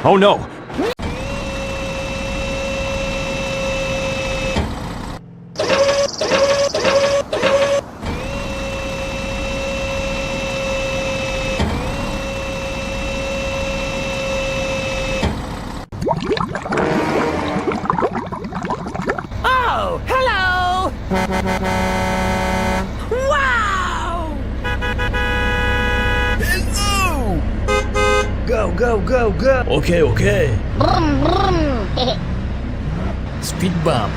Oh no! Oh, hello! Wow! Hello! Go! Okay. Brum, brum. Speed bump.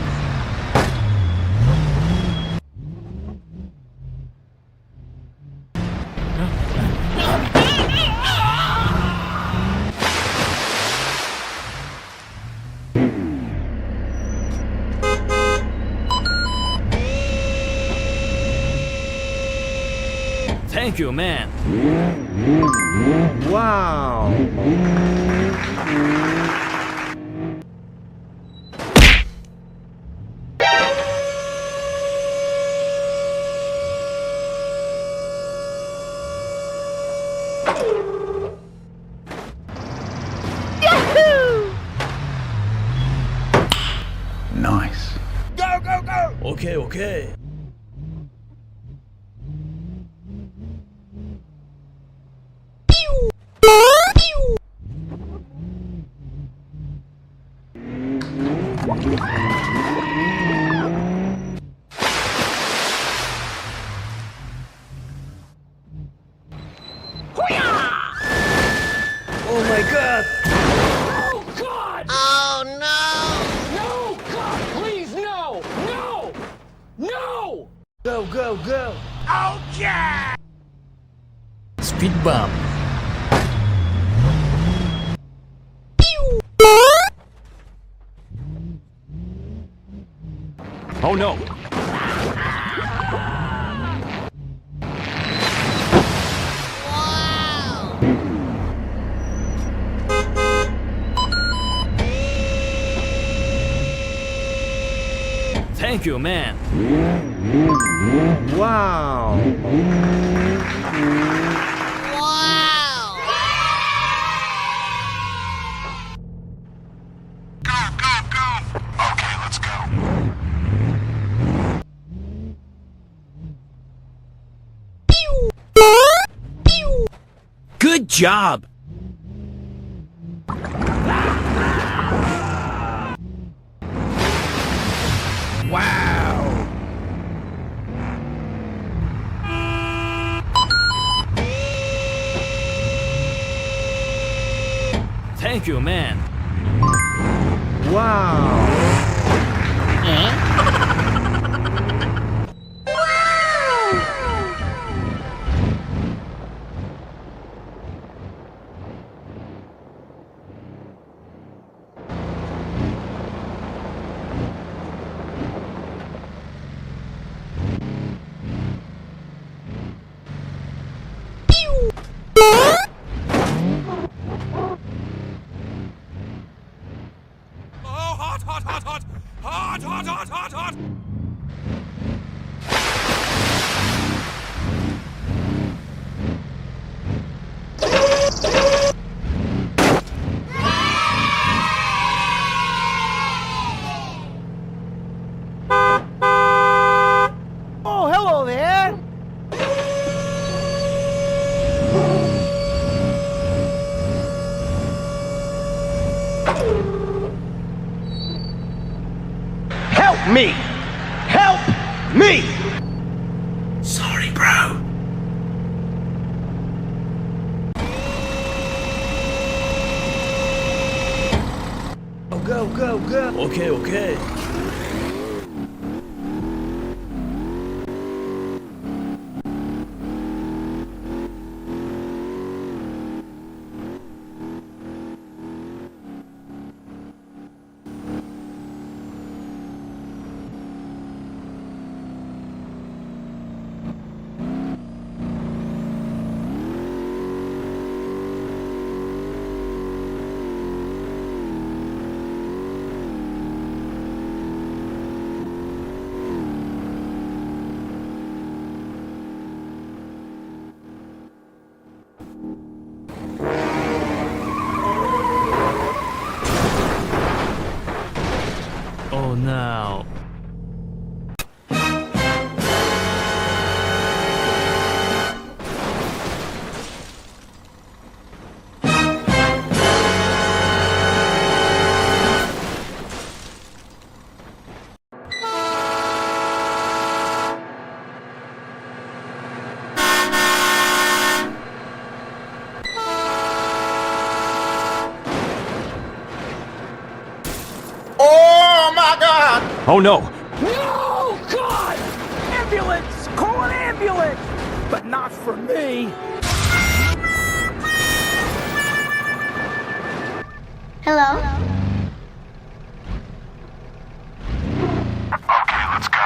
Thank you, man. Wow! Yahoo! Nice. Go! Okay. Pew! Pew! Oh my god! Oh, God! Oh no! No! God, please, no! No! No! Go! Okay! Speed bump. Pew! Oh no! Wow! Thank you, man. Wow! Wow! Go! Okay, let's go. Pew! Pew! Good job! Wow! Thank you, man. Wow! Pew! Oh, hot! Oh, hello there! Help me! Sorry, bro. Go! Okay. Oh no! No! God! Ambulance! Call an ambulance! But not for me! Hello? Okay, let's go.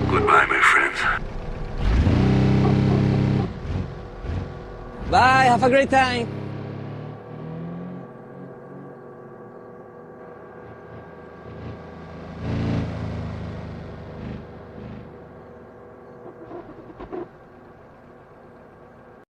Goodbye, my friends. Bye, have a great time.